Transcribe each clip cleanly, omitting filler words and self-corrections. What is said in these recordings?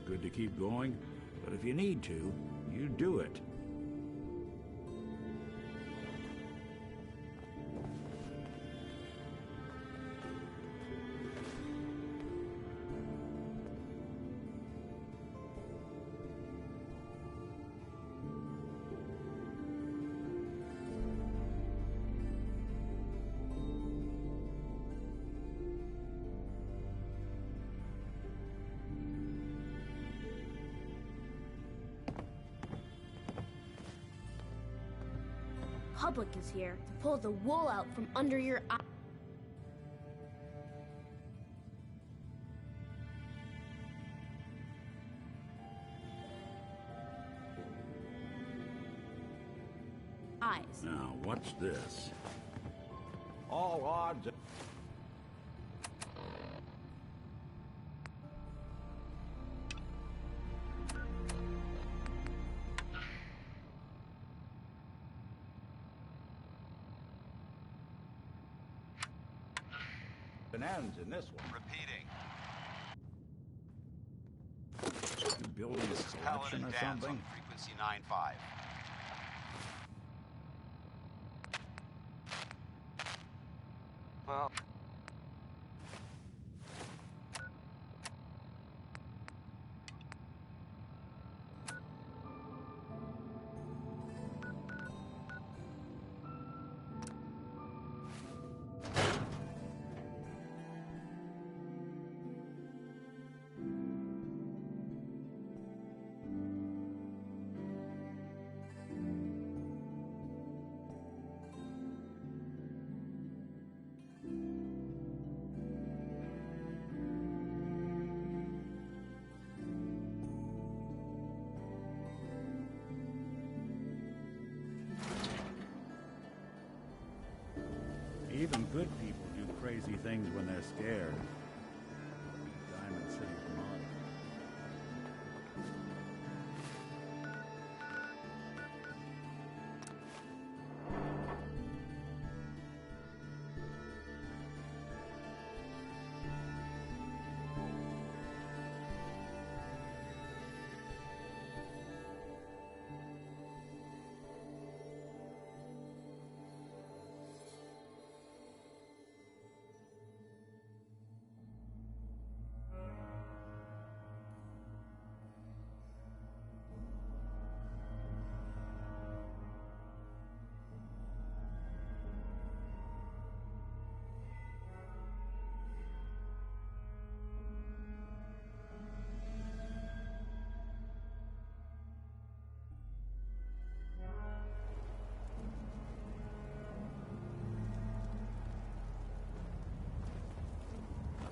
good to keep going, but if you need to, you do it. Public is here to pull the wool out from under your eyes. Now, what's this? All odds. Ends in this one. Repeating. Building This a is Paladin collection or Dance something? on frequency 95. Well... Even good people do crazy things when they're scared. Diamond City model.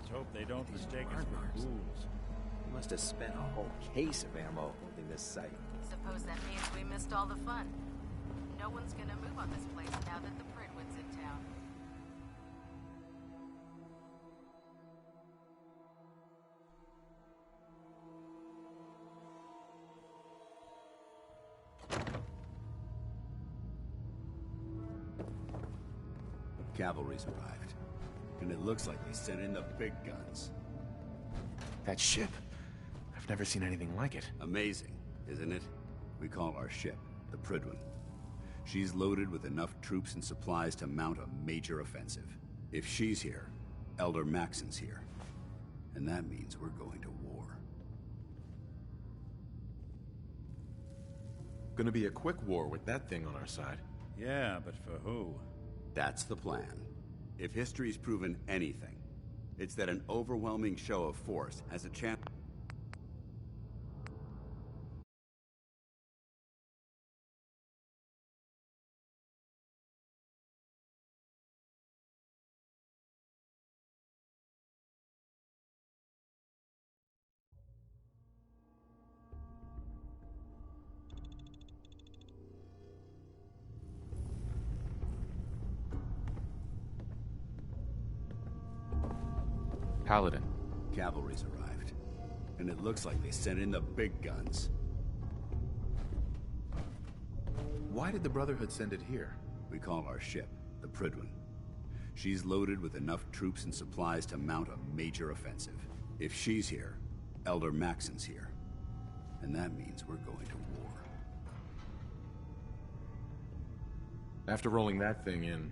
Let's hope they don't mistake us for fools. You must have spent a whole case of ammo holding this site. Suppose that means we missed all the fun. No one's gonna move on this place now that the Pridwood's in town. Cavalry's arrived. And it looks like they sent in the big guns. That ship. I've never seen anything like it. Amazing, isn't it? We call our ship the Prydwen. She's loaded with enough troops and supplies to mount a major offensive. If she's here, Elder Maxon's here. And that means we're going to war. Gonna be a quick war with that thing on our side. Yeah, but for who? That's the plan. If history's proven anything, it's that an overwhelming show of force has a chance. Paladin. Cavalry's arrived. And it looks like they sent in the big guns. Why did the Brotherhood send it here? We call our ship the Prydwen. She's loaded with enough troops and supplies to mount a major offensive. If she's here, Elder Maxon's here. And that means we're going to war. After rolling that thing in,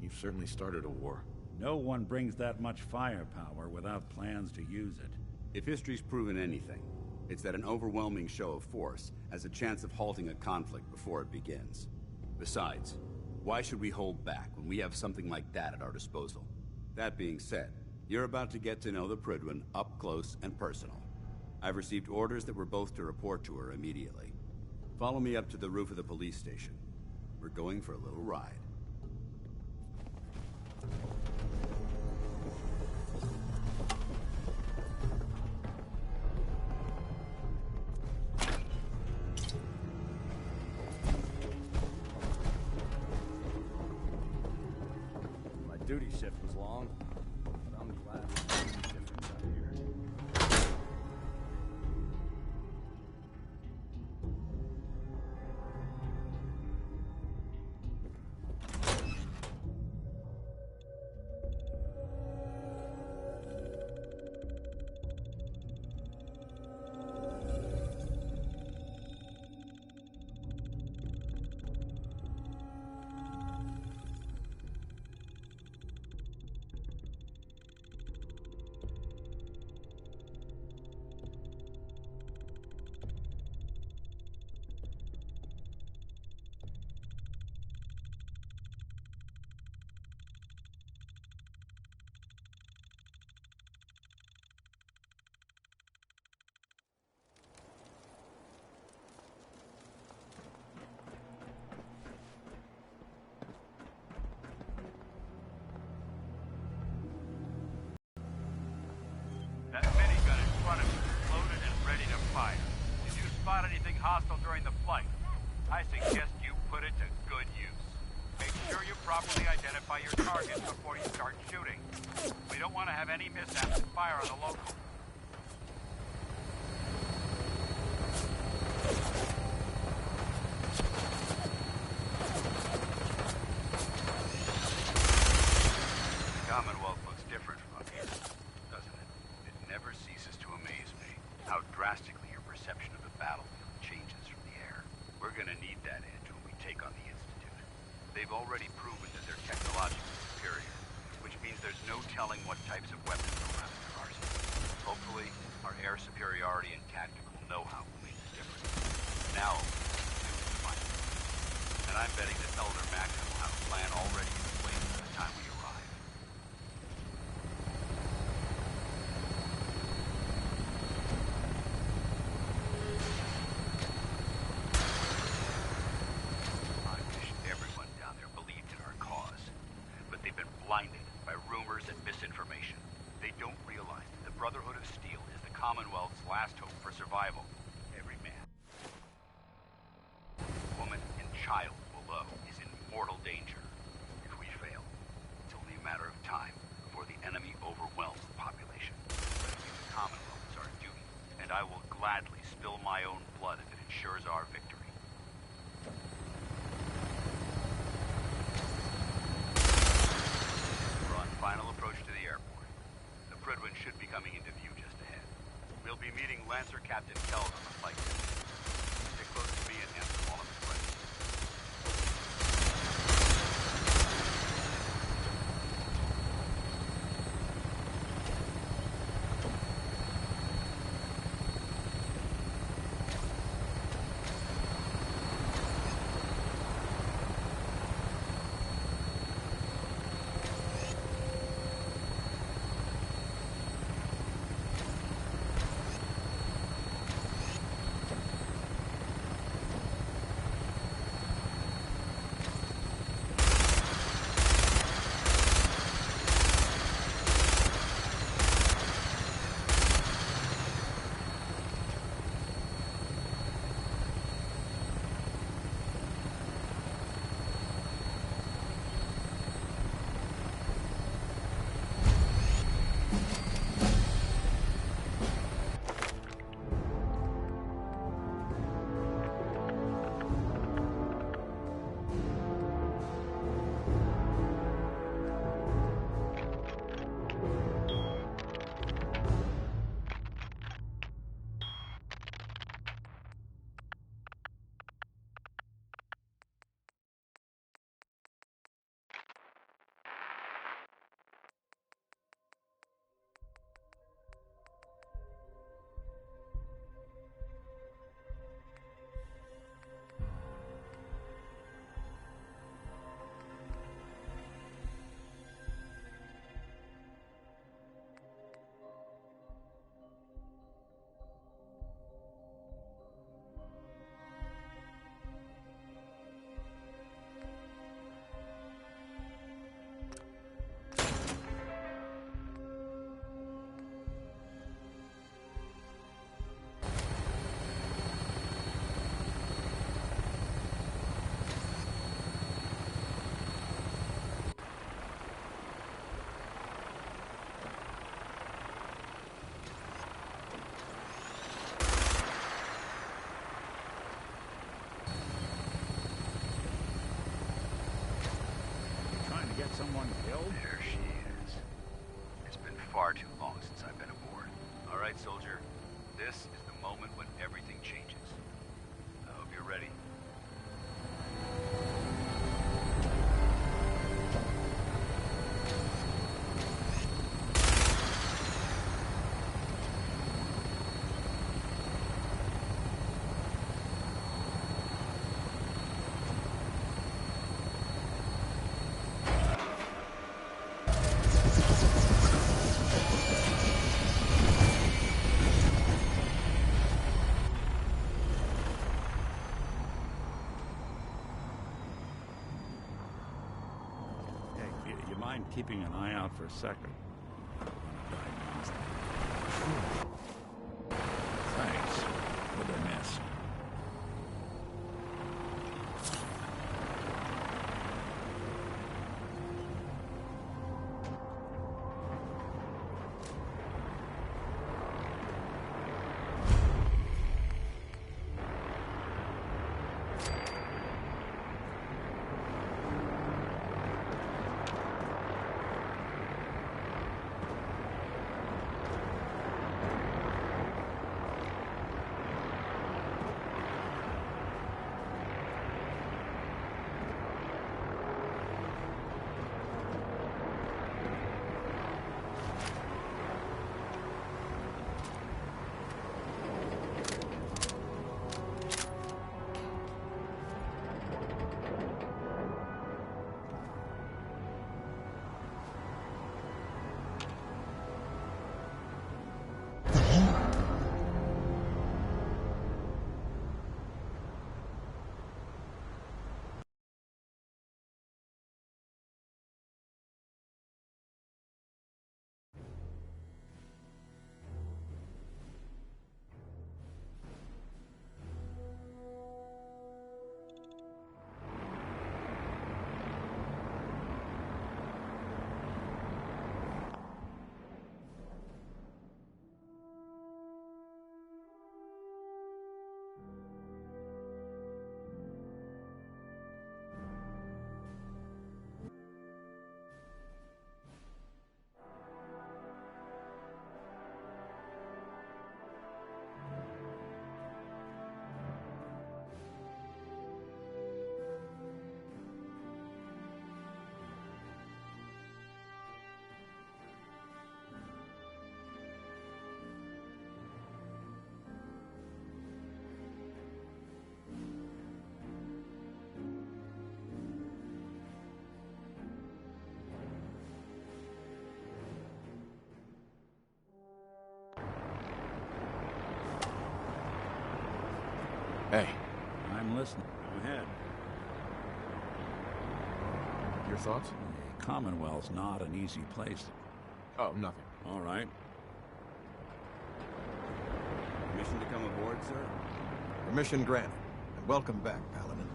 you've certainly started a war. No one brings that much firepower without plans to use it. If history's proven anything, it's that an overwhelming show of force has a chance of halting a conflict before it begins. Besides, why should we hold back when we have something like that at our disposal? That being said, you're about to get to know the Prydwen up close and personal. I've received orders that we're both to report to her immediately. Follow me up to the roof of the police station. We're going for a little ride. My duty shift was long, but I'm glad it's different out here. That minigun in front of you is loaded and ready to fire. If you spot anything hostile during the flight, I suggest you put it to good use. Make sure you properly identify your targets before you start shooting. We don't want to have any mishaps and fire on the local. The Commonwealth looks different from up here, doesn't it? It never ceases to amaze me how drastically your perception of the battlefield changes from the air. We're gonna need that edge when we take on the Institute. They've already proven that they're technologically superior, which means there's no telling what types of weapons they'll have in their arsenal. Hopefully, our air superiority and tactical know-how will make the difference. Now, to find it. And I'm betting that Elder Maxon will have a plan already in place by the time we arrive. I wish everyone down there believed in our cause, but they've been blinded by rumors and misinformation. They don't realize that the Brotherhood of Steel is the Commonwealth's last hope for survival. Every man, woman, and child below is in mortal danger. If we fail, it's only a matter of time before the enemy overwhelms the population. Rescuing the Commonwealth is our duty, and I will gladly spill my own blood if it ensures our victory. We're on final approach to the airport. The Prydwen should be coming into view just ahead. We'll be meeting Lancer Captain Kells on the flight deck. Stay close to me and answer all of his questions. someone killed? There she is. It's been far too long since I've been aboard. All right, soldier. This is the moment when everything changes. I hope you're ready. You mind keeping an eye out for a second? Thanks for the mess. Hey, I'm listening. Go ahead. your thoughts? Commonwealth's not an easy place. Oh, nothing. All right. Permission to come aboard, sir? Permission granted. And welcome back, Paladin.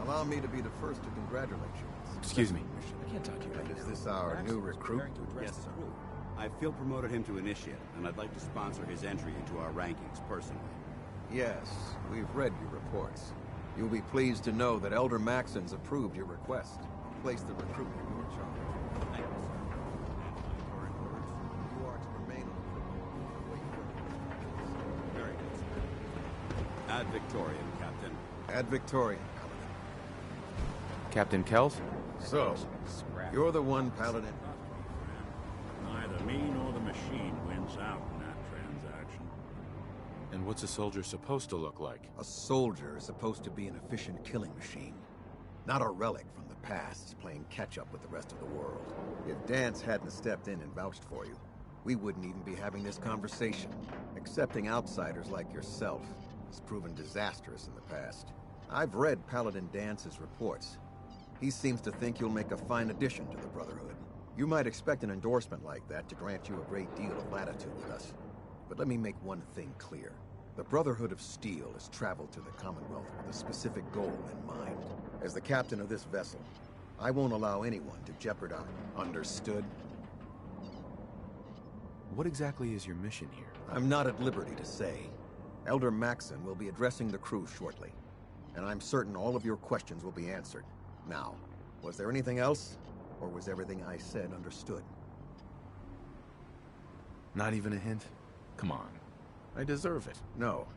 Allow me to be the first to congratulate you. Excuse me. I can't talk to you And right is now. this our new recruit? Yes, sir. I feel promoted him to initiate, and I'd like to sponsor his entry into our rankings personally. Yes, we've read your reports. You'll be pleased to know that Elder Maxon's approved your request. Place the recruit in your charge. Thank you, sir. And my current orders, you are to remain on the football and wait for Very good, sir. Ad Victoriam, Captain. Ad Victoriam, Paladin. Captain Kells? So, you're the one, Paladin. Neither me nor the machine wins out in that transaction. And what's a soldier supposed to look like? A soldier is supposed to be an efficient killing machine. Not a relic from the past playing catch-up with the rest of the world. If Dance hadn't stepped in and vouched for you, we wouldn't even be having this conversation. Accepting outsiders like yourself has proven disastrous in the past. I've read Paladin Dance's reports. He seems to think you'll make a fine addition to the Brotherhood. You might expect an endorsement like that to grant you a great deal of latitude with us. But let me make one thing clear. The Brotherhood of Steel has traveled to the Commonwealth with a specific goal in mind. As the captain of this vessel, I won't allow anyone to jeopardize. Understood? What exactly is your mission here? I'm not at liberty to say. Elder Maxon will be addressing the crew shortly, and I'm certain all of your questions will be answered. Now, was there anything else? Or was everything I said understood? Not even a hint? Come on. I deserve it. No.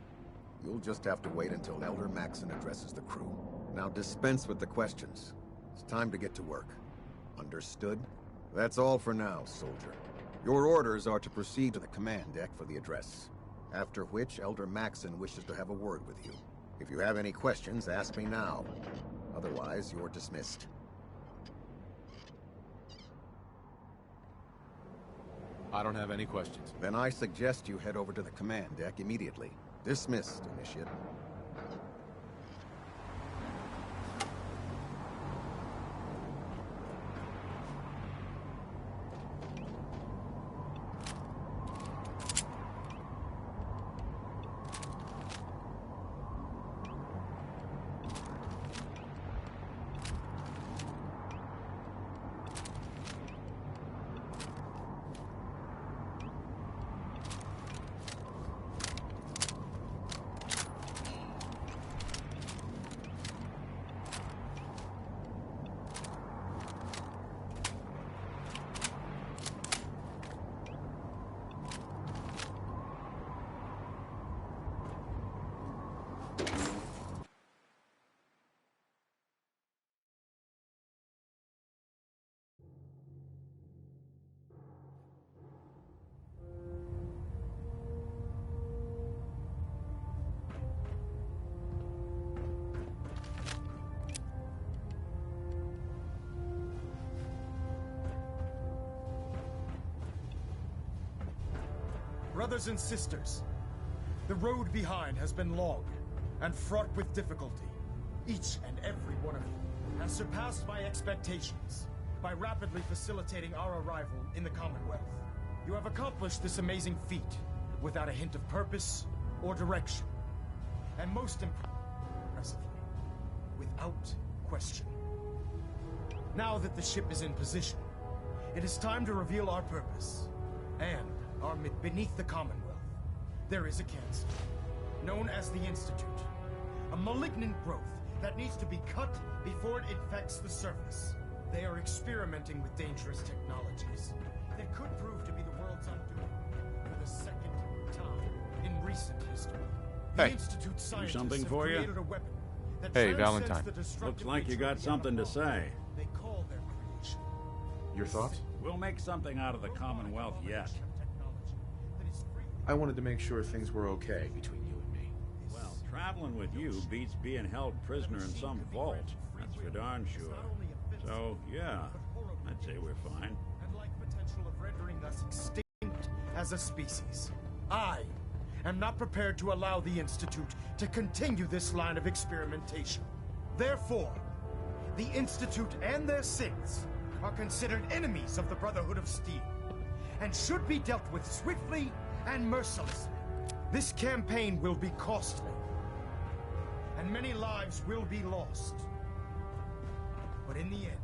You'll just have to wait until Elder Maxson addresses the crew. Now dispense with the questions. It's time to get to work. Understood? That's all for now, soldier. Your orders are to proceed to the command deck for the address. After which, Elder Maxson wishes to have a word with you. If you have any questions, ask me now. Otherwise, you're dismissed. I don't have any questions. Then I suggest you head over to the command deck immediately. Dismissed, Initiate. Brothers and sisters, the road behind has been long and fraught with difficulty. Each and every one of you has surpassed my expectations by rapidly facilitating our arrival in the Commonwealth. You have accomplished this amazing feat without a hint of purpose or direction. And most impressively, without question. Now that the ship is in position, it is time to reveal our purpose. And beneath the Commonwealth, there is a cancer, known as the Institute. A malignant growth that needs to be cut before it infects the surface. They are experimenting with dangerous technologies that could prove to be the world's undoing for the second time in recent history. The Institute scientists something for you? have created a weapon that Hey, transcends Valentine. the destructive Looks like you nature got of the something to unknown. say. They call their creation. Your thoughts? We'll make something out of the Commonwealth yet. I wanted to make sure things were okay between you and me. Well, traveling with you beats being held prisoner in some vault. That's for darn sure. So, yeah, I'd say we're fine. And like potential of rendering us extinct as a species. I am not prepared to allow the Institute to continue this line of experimentation. Therefore, the Institute and their synths are considered enemies of the Brotherhood of Steel, and should be dealt with swiftly and mercilessly. This campaign will be costly, and many lives will be lost. But in the end,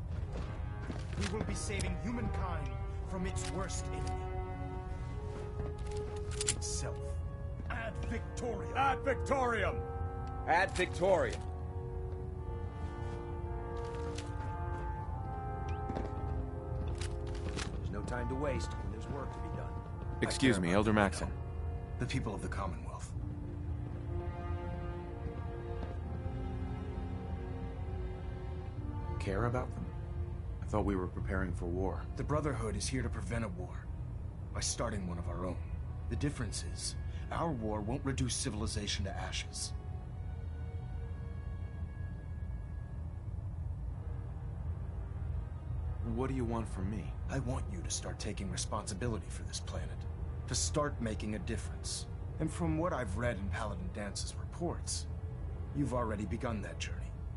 we will be saving humankind from its worst enemy. Itself. Ad Victoriam! Ad Victoriam! Ad Victoriam! There's no time to waste when there's work to be done. Excuse me, Elder Maxson. The people of the Commonwealth. Care about them? I thought we were preparing for war. The Brotherhood is here to prevent a war by starting one of our own. The difference is, our war won't reduce civilization to ashes. What do you want from me? I want you to start taking responsibility for this planet. To start making a difference. And from what I've read in Paladin Dance's reports, you've already begun that journey.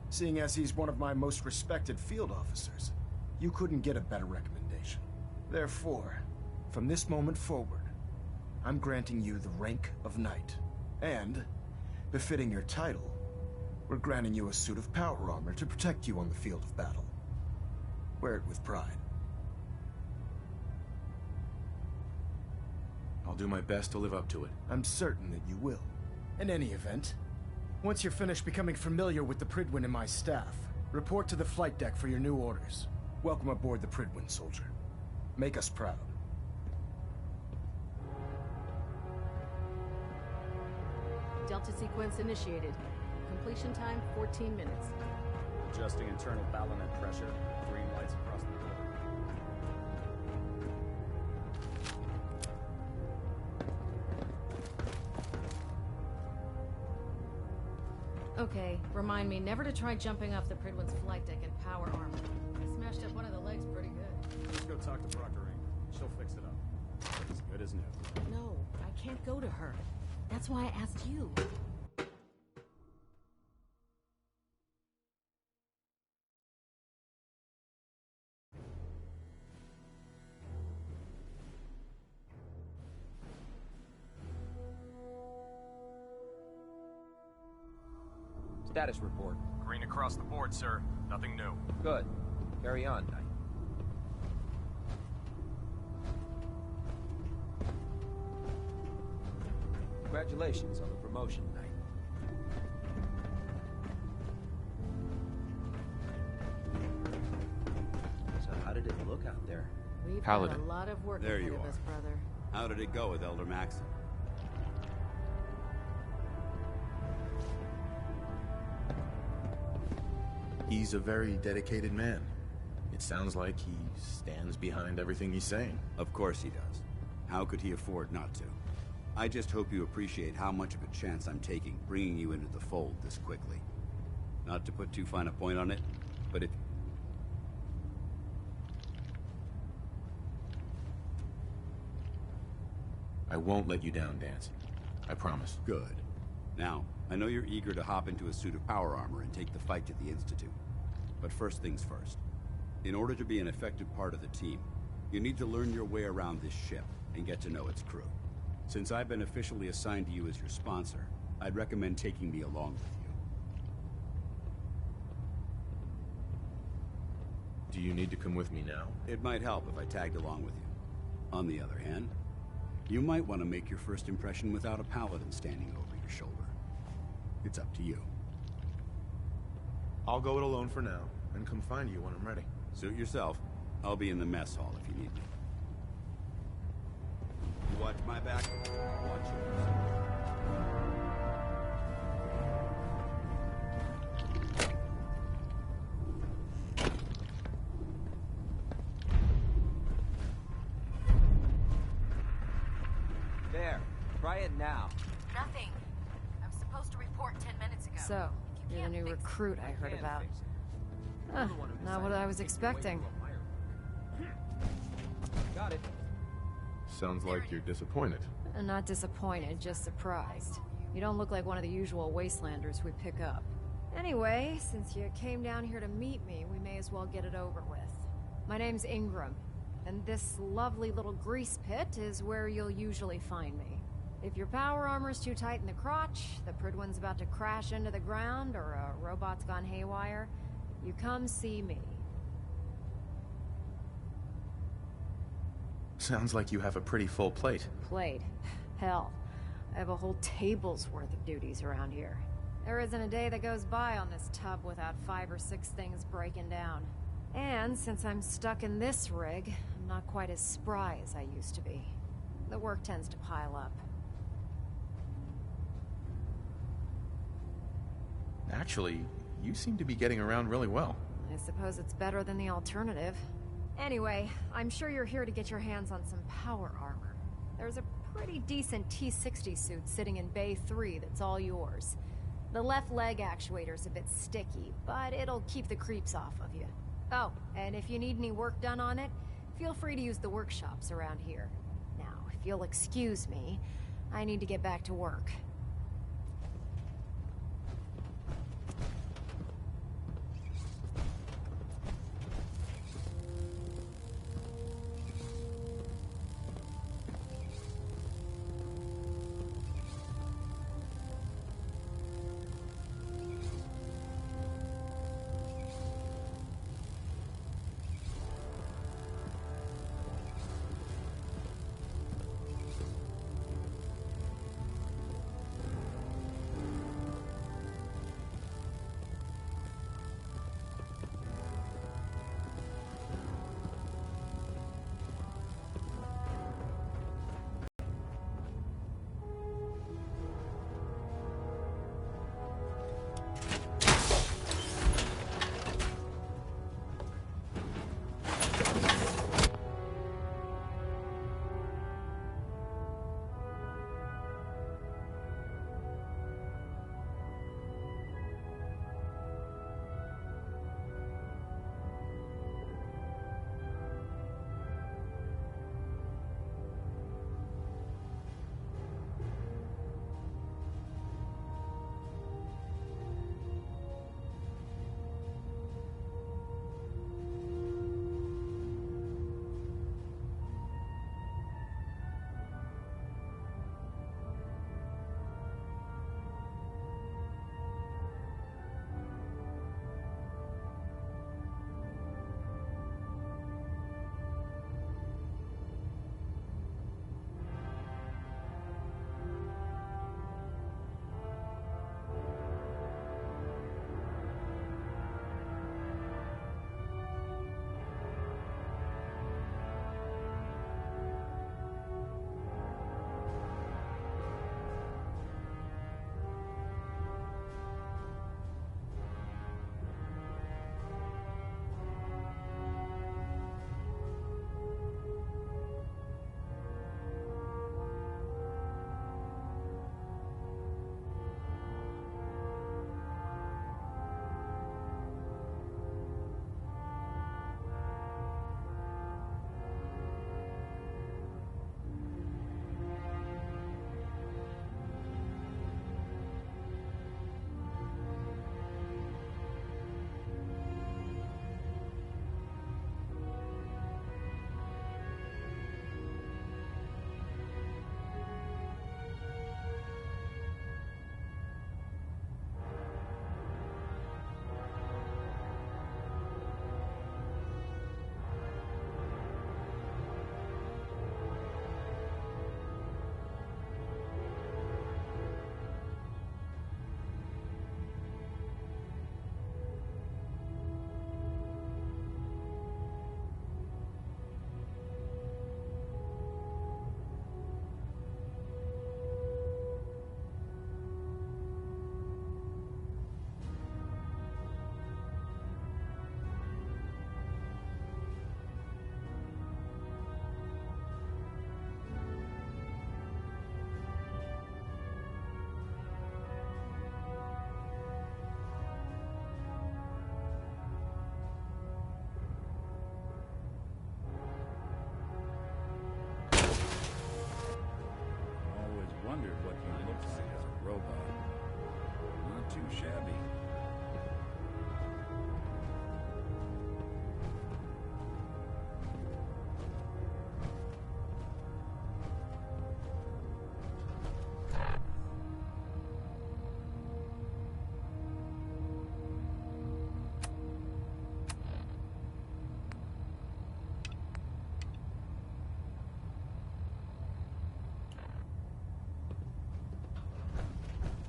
Seeing as he's one of my most respected field officers, you couldn't get a better recommendation. Therefore, from this moment forward, I'm granting you the rank of Knight. And, befitting your title, we're granting you a suit of power armor to protect you on the field of battle. Wear it with pride. I'll do my best to live up to it. I'm certain that you will. In any event, once you're finished becoming familiar with the Prydwen and my staff, report to the flight deck for your new orders. Welcome aboard the Prydwen, soldier. Make us proud. Delta sequence initiated. Completion time 14 minutes. Adjusting internal ballonet pressure. Green lights across the board. Okay, remind me never to try jumping off the Prydwen's flight deck in power armor. I smashed up one of the legs pretty good. Let's go talk to Proctor Ingram. She'll fix it up. As good as new. No, I can't go to her. That's why I asked you. Status report. Green across the board, sir. Nothing new. Good. Carry on, Knight. Congratulations on the promotion, Knight. So how did it look out there? We've Paladin. got a lot of work There ahead you of are. us, brother. How did it go with Elder Maxon? He's a very dedicated man. It sounds like he stands behind everything he's saying. Of course he does. How could he afford not to? I just hope you appreciate how much of a chance I'm taking bringing you into the fold this quickly. Not to put too fine a point on it, but if... I won't let you down, Dance. I promise. Good. Now, I know you're eager to hop into a suit of power armor and take the fight to the Institute. But first things first. In order to be an effective part of the team, you need to learn your way around this ship and get to know its crew. Since I've been officially assigned to you as your sponsor, I'd recommend taking me along with you. Do you need to come with me now? It might help if I tagged along with you. On the other hand, you might want to make your first impression without a paladin standing over your shoulder. It's up to you. I'll go it alone for now, and come find you when I'm ready. Suit yourself. I'll be in the mess hall if you need me. You watch my back, I'll watch yours. There. Try it now. Nothing. I'm supposed to report 10 minutes ago. So, You you're the can't new fix it. recruit I heard Can't about. fix it. Huh, not what I was expecting. Got it. Sounds like you're disappointed. Not disappointed, just surprised. You don't look like one of the usual wastelanders we pick up. Anyway, since you came down here to meet me, we may as well get it over with. My name's Ingram, and this lovely little grease pit is where you'll usually find me. If your power armor's too tight in the crotch, the Prydwen's about to crash into the ground, or a robot's gone haywire, you come see me. Sounds like you have a pretty full plate. Plate. Hell, I have a whole table's worth of duties around here. There isn't a day that goes by on this tub without 5 or 6 things breaking down. And since I'm stuck in this rig, I'm not quite as spry as I used to be. The work tends to pile up. Actually, you seem to be getting around really well. I suppose it's better than the alternative. Anyway, I'm sure you're here to get your hands on some power armor. There's a pretty decent T-60 suit sitting in Bay 3 that's all yours. The left leg actuator's a bit sticky, but it'll keep the creeps off of you. Oh, and if you need any work done on it, feel free to use the workshops around here. Now, if you'll excuse me, I need to get back to work.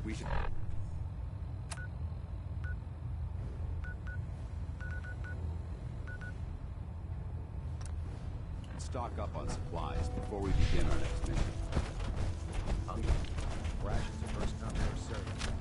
We should... stock up on supplies before we begin our next mission. Rations are first come, first served.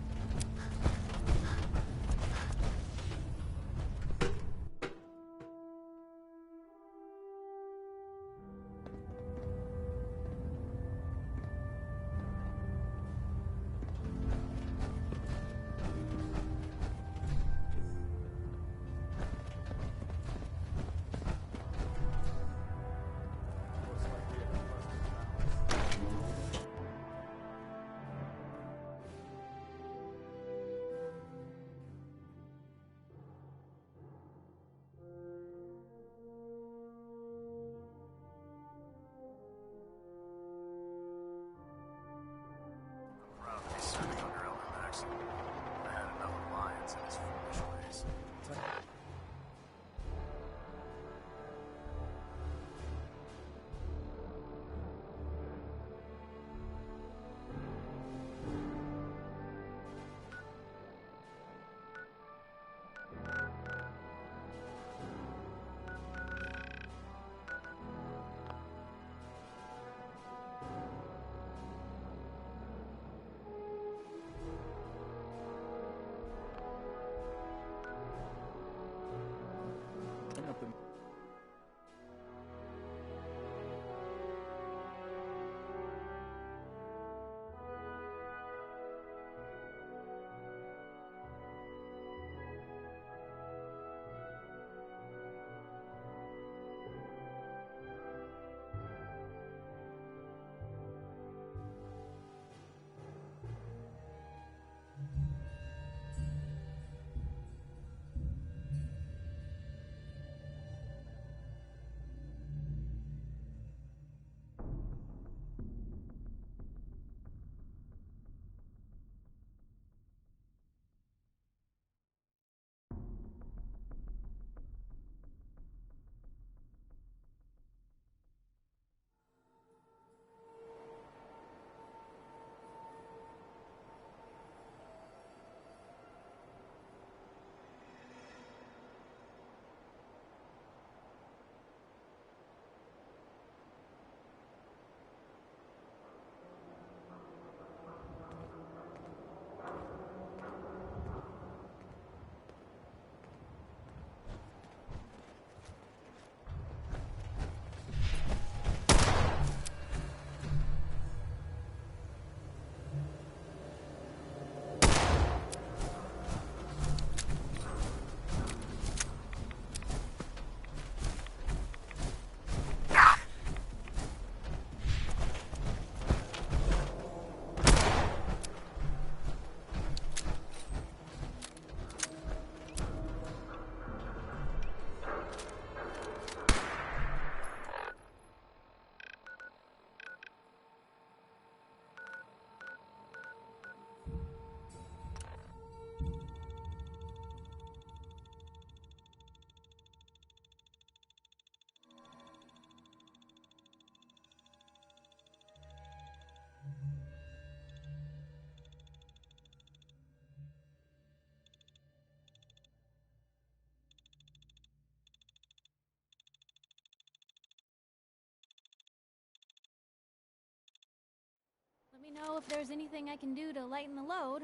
Let me know if there's anything I can do to lighten the load.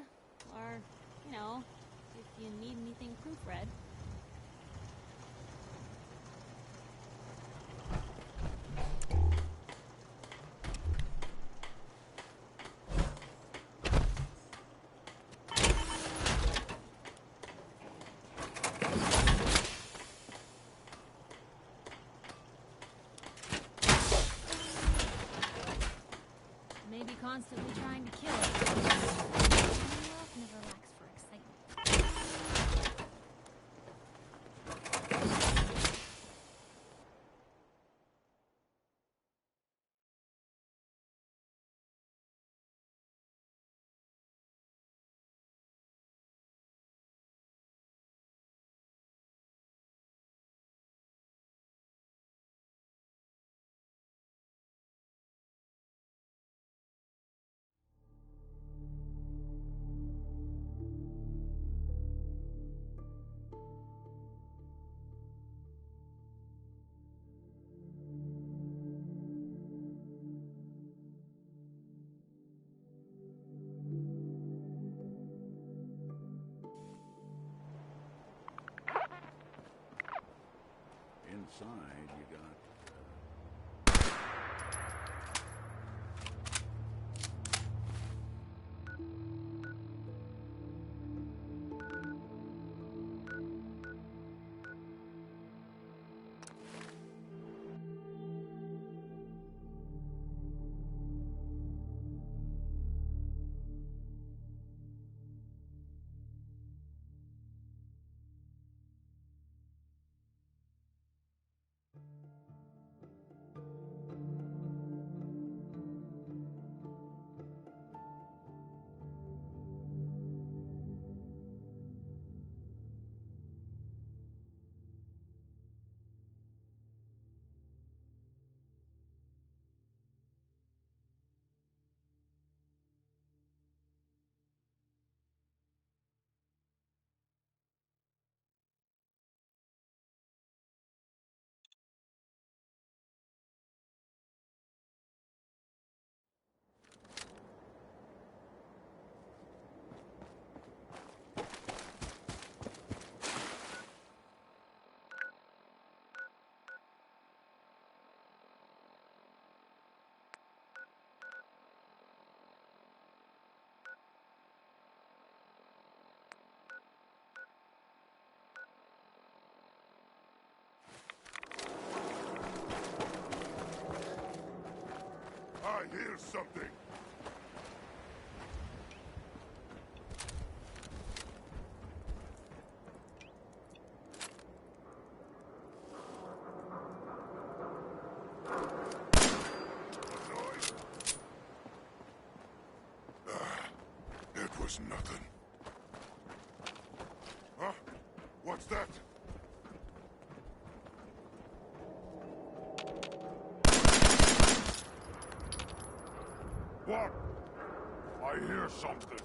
Or, you know, if you need anything proofread. Maybe constantly trying to kill it. Never lacks for excitement. inside, you got... I hear something. It was nothing. Huh? What's that? What? I hear something.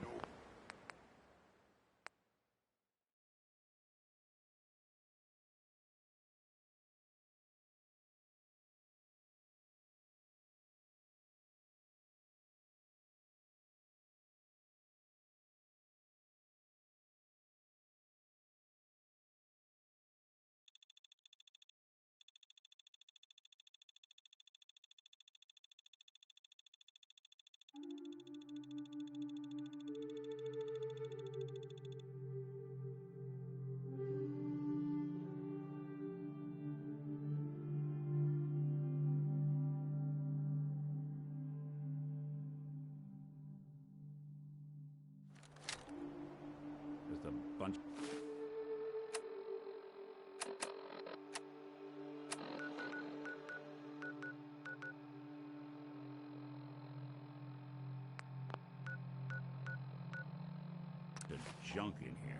No. Just a bunch... of junk in here.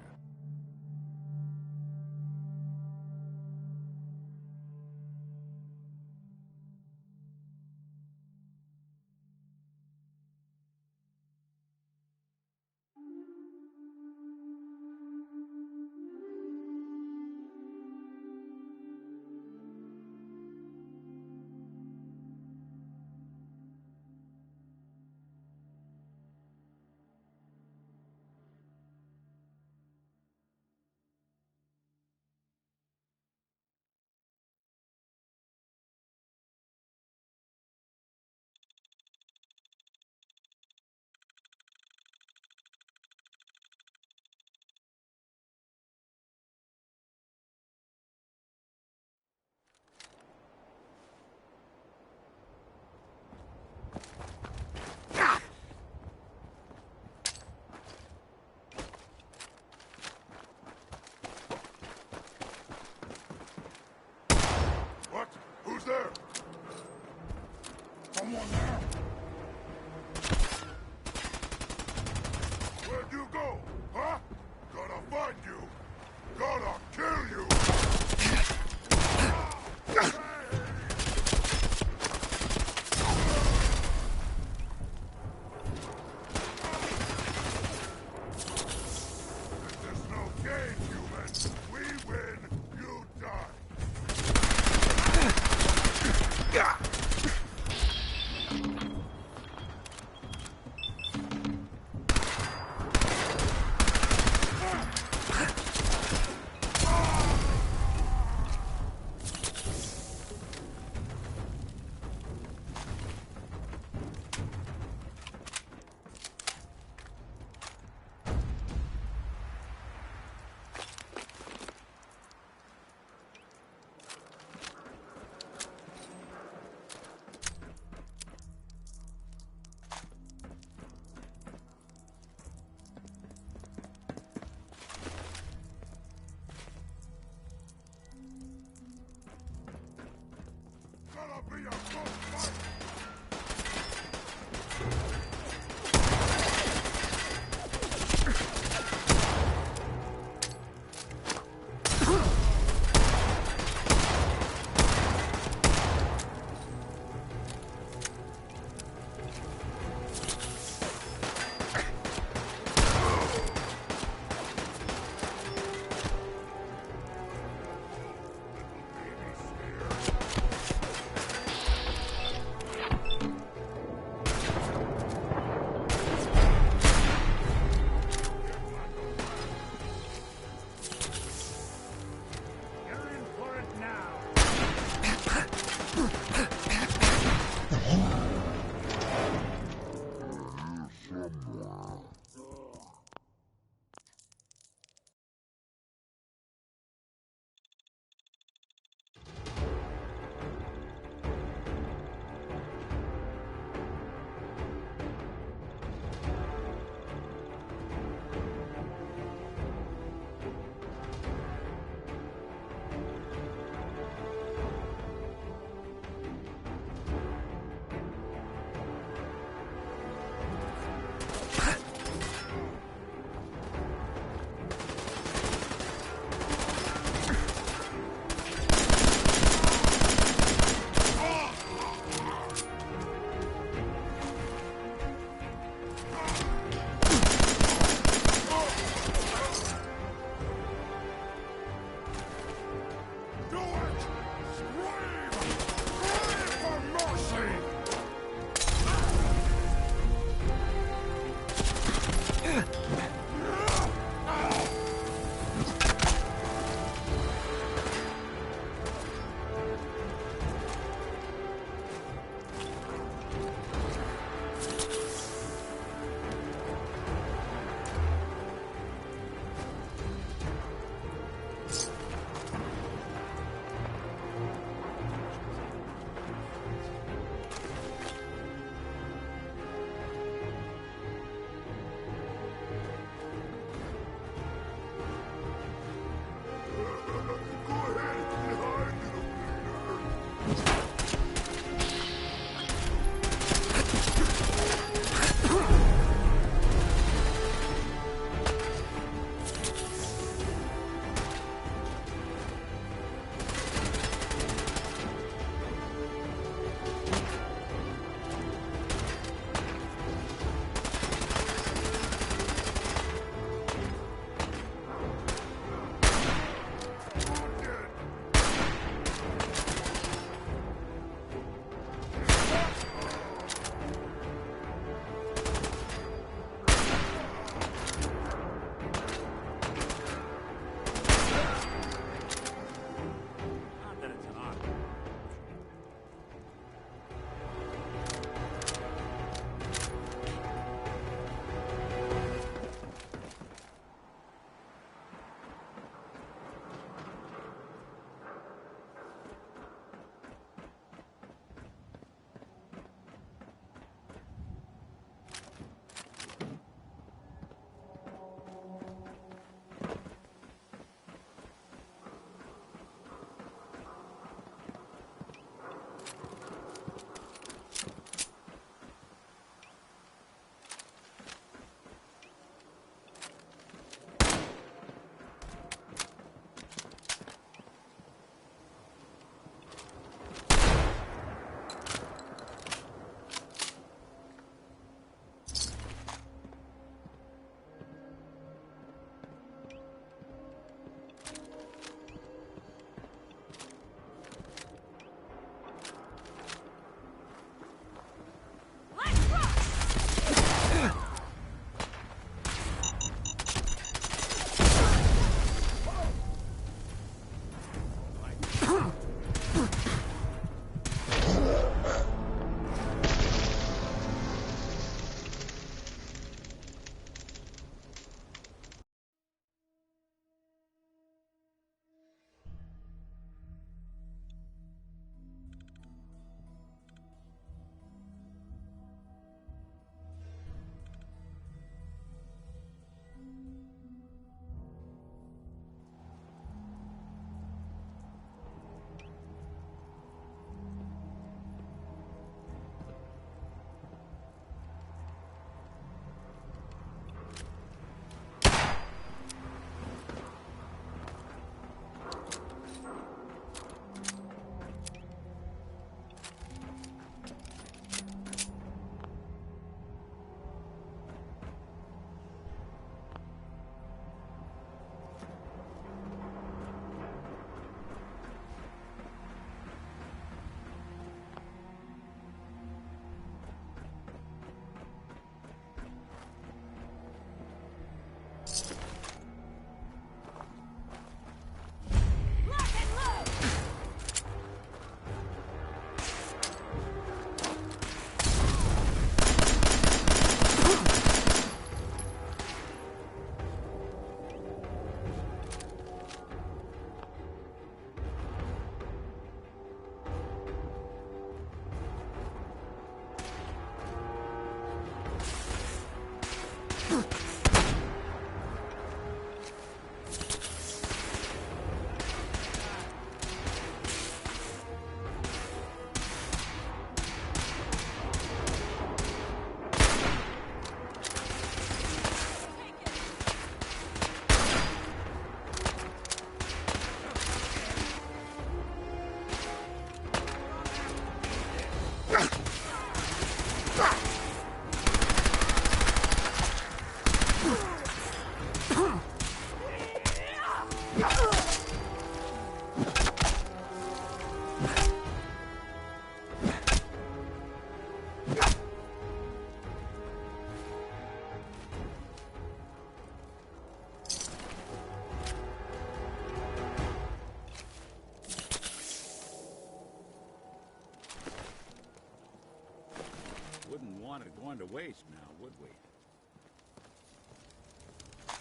going to waste now, would we?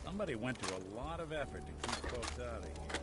Somebody went to a lot of effort to keep folks out of here.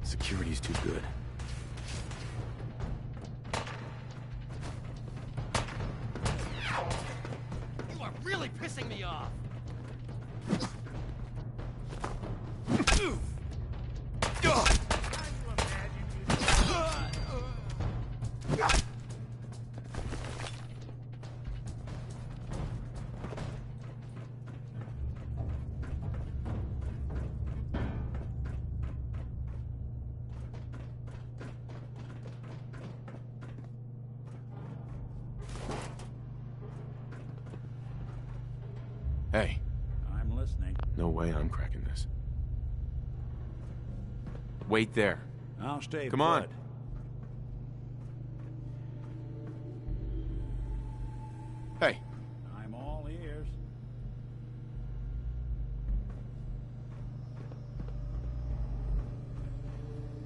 Security's too good. You are really pissing me off! Hey. I'm listening. No way I'm cracking this. Wait there. I'll stay Come put. on. Hey. I'm all ears.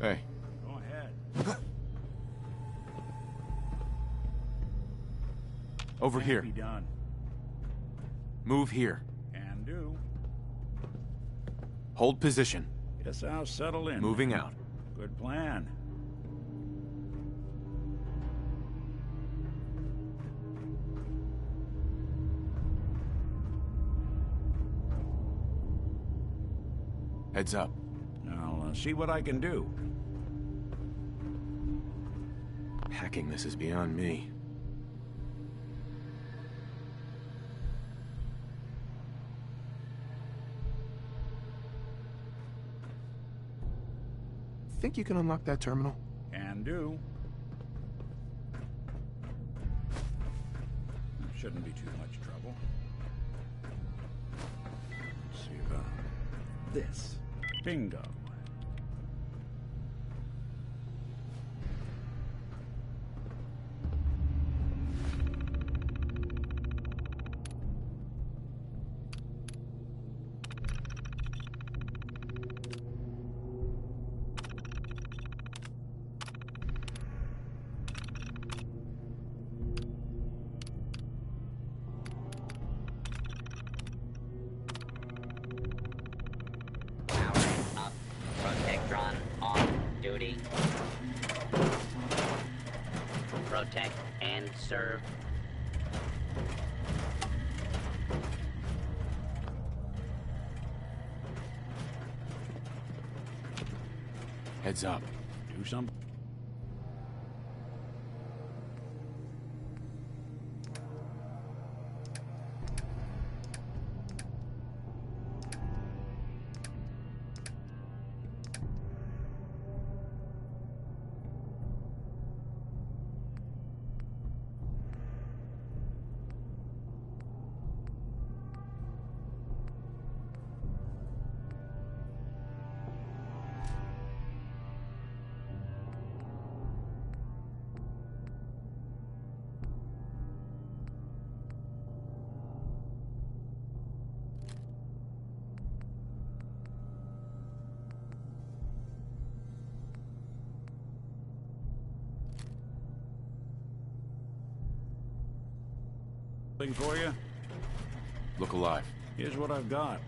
Hey. Go ahead. Over here. Be done. Move here. Can do. Hold position. Guess I'll settle in. Moving out. Good plan. Heads up. I'll see what I can do. Hacking this is beyond me. Think you can unlock that terminal? Can do. Shouldn't be too much trouble. Let's see about this. Bingo. Infantry. Protect and serve. Heads up. Do something. Thing for you? Look alive. Here's what I've got.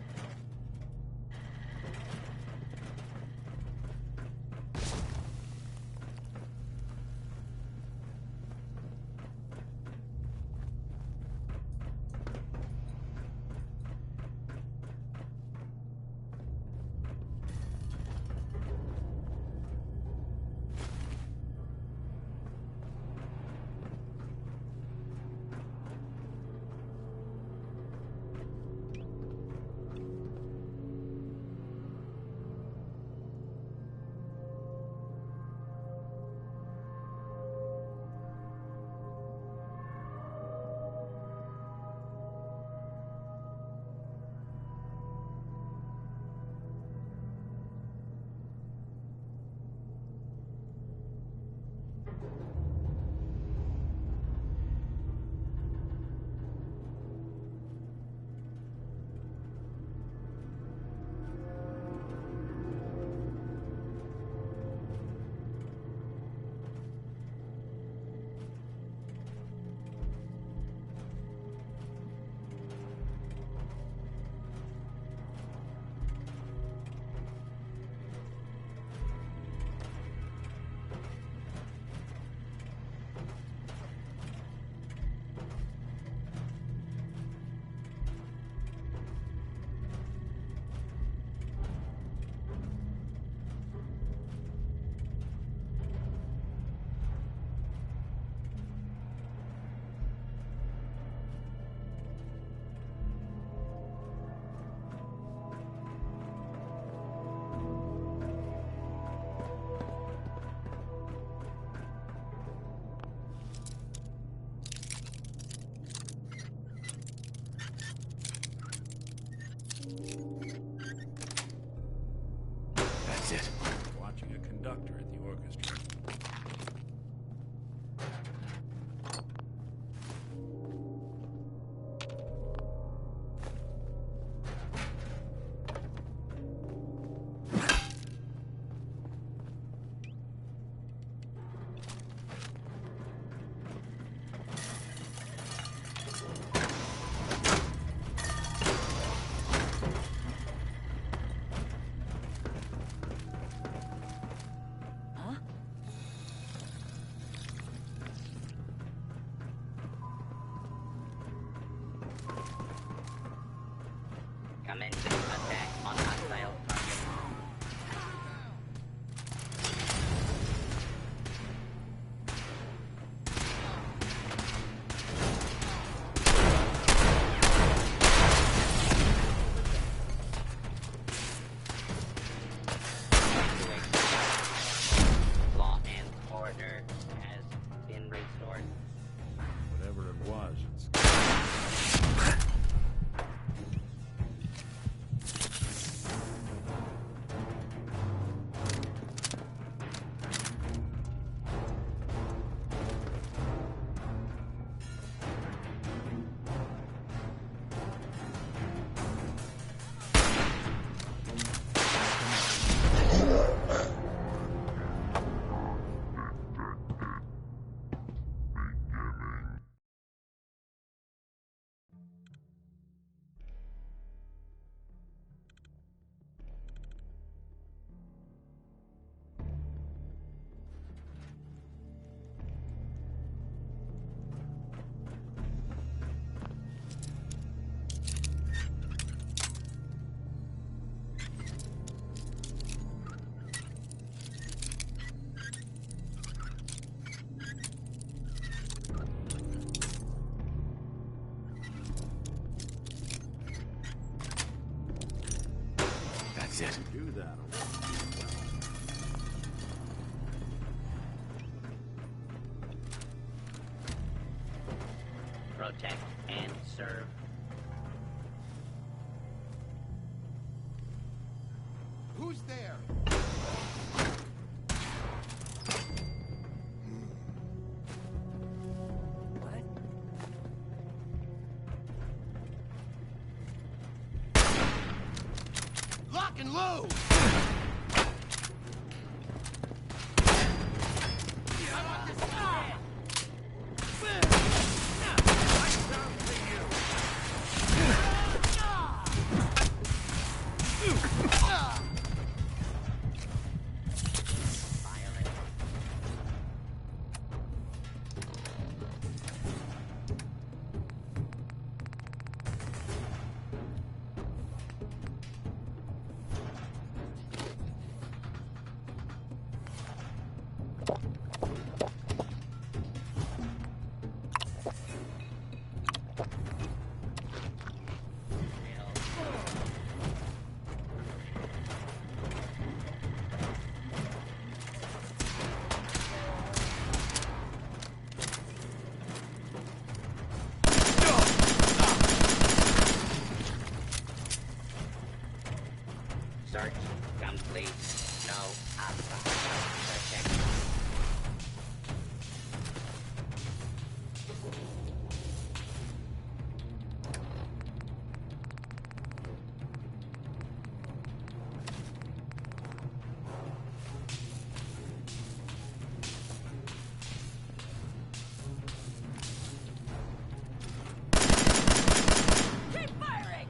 That's it. Watching a conductor at the orchestra. Commencing attack on hostile target. Law and order has been restored. Whatever it was, it's He's it. Do that. Protect and serve. Who's there? Lock and load! Search complete. No outside. Protect. Keep firing!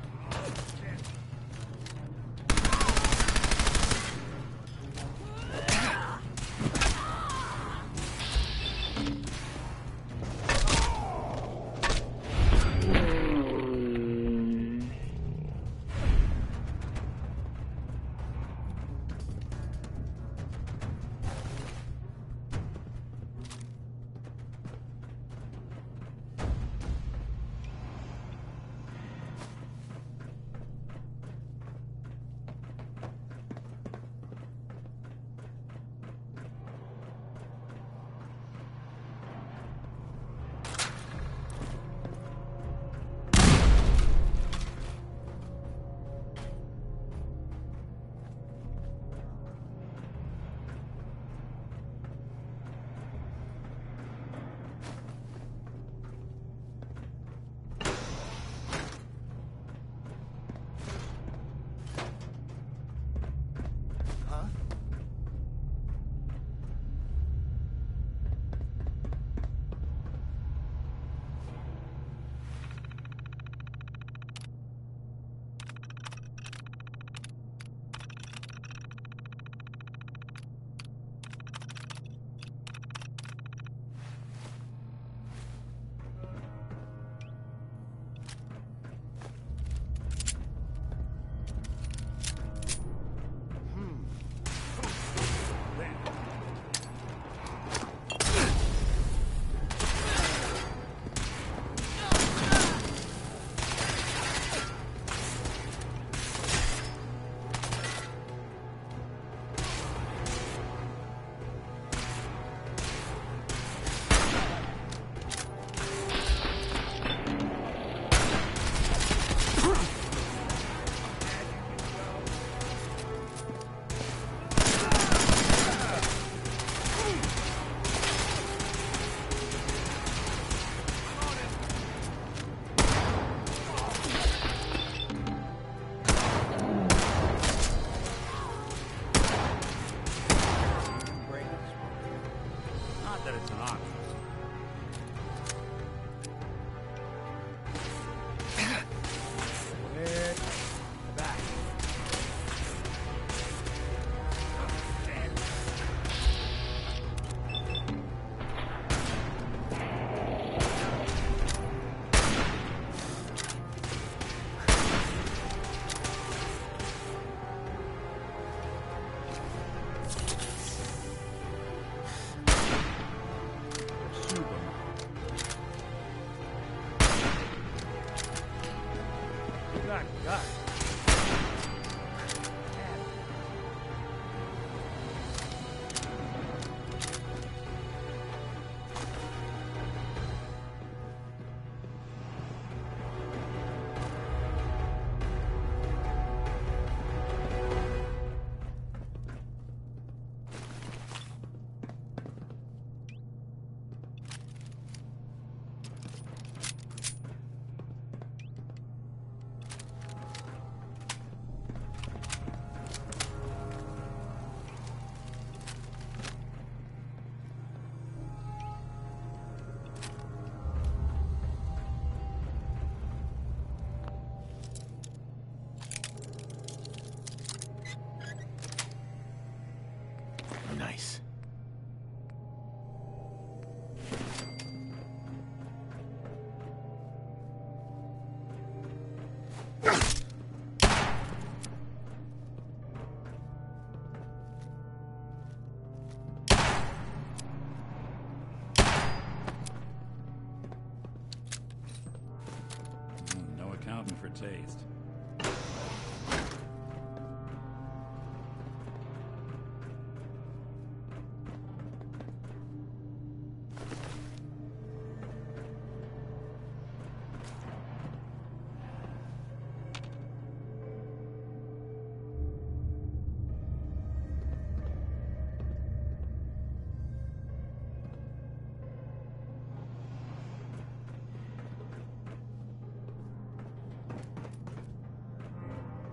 taste.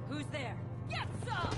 Who's there? Get some!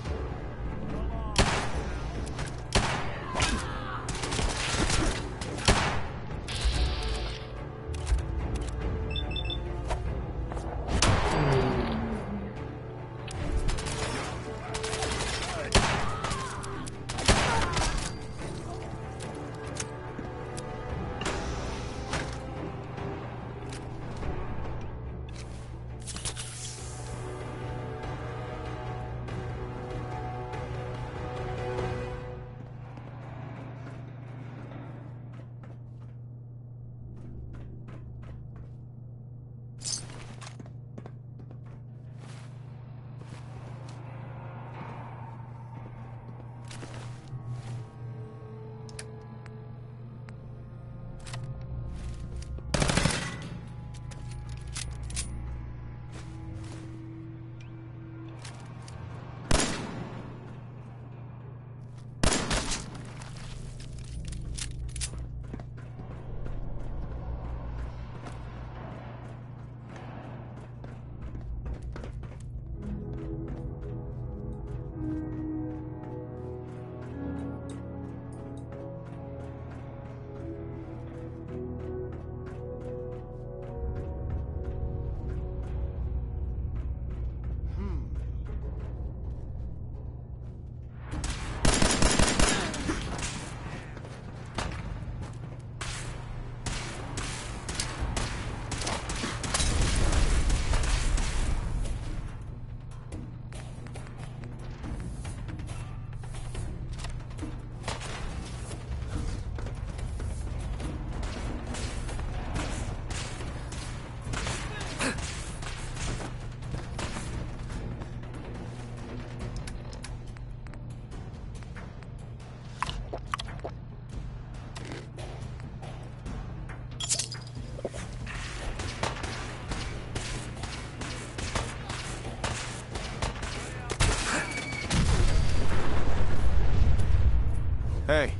Hey.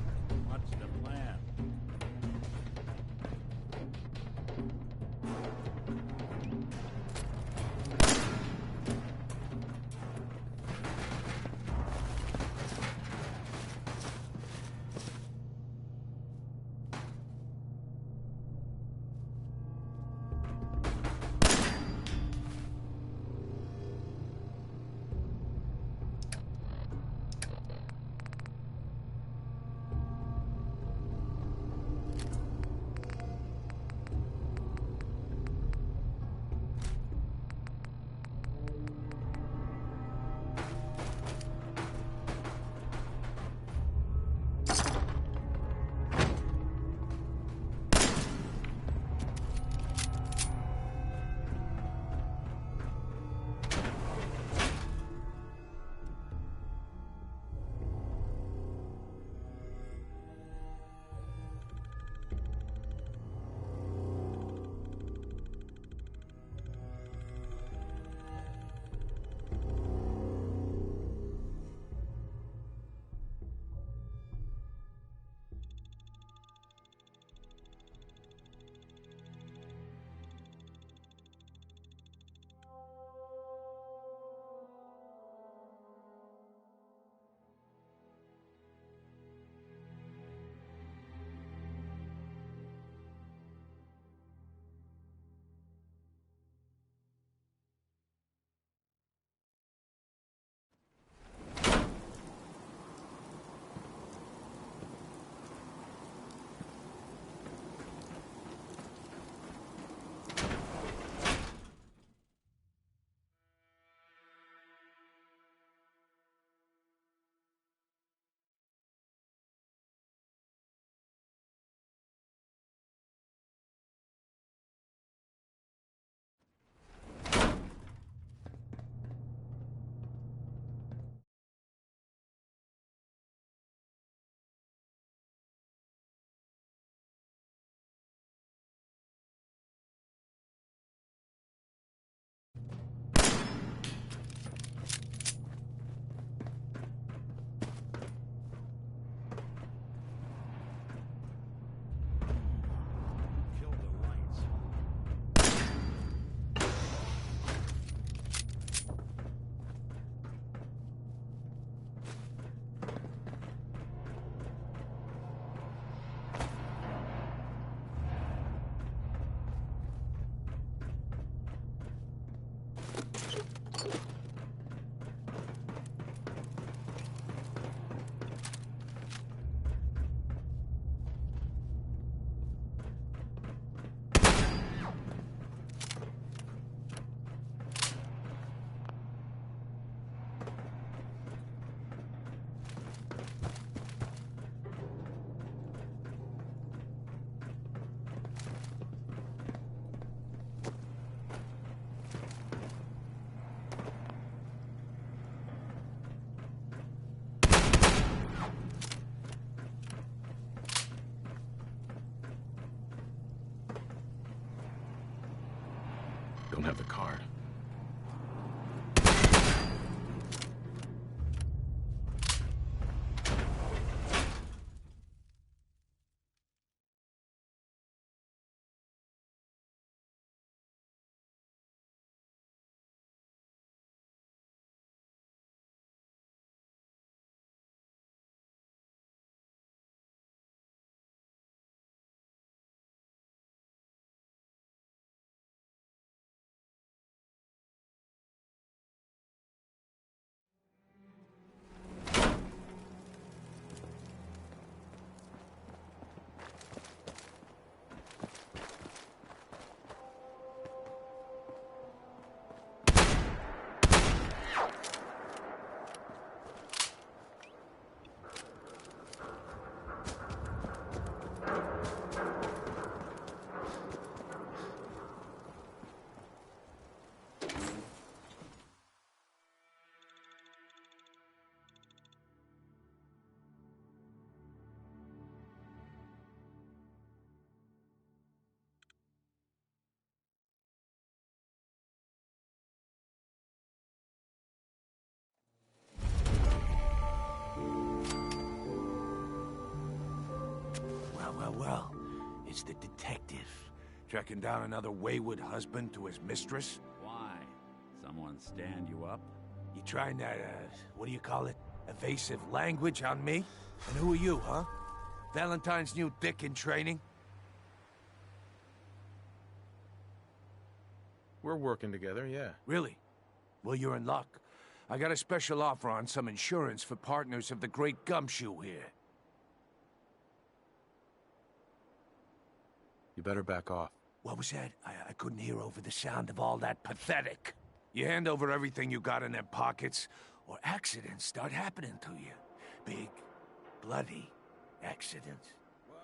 What's the plan? don't have the card. Well, it's the detective. Tracking down another wayward husband to his mistress? Why? Someone stand you up? You trying that, what do you call it? Evasive language on me? And who are you, huh? Valentine's new dick in training? We're working together, yeah. Really? Well, you're in luck. I got a special offer on some insurance for partners of the Great Gumshoe here. You better back off. What was that? I couldn't hear over the sound of all that pathetic. You hand over everything you got in them pockets, or accidents start happening to you. Big, bloody accidents. Whoa,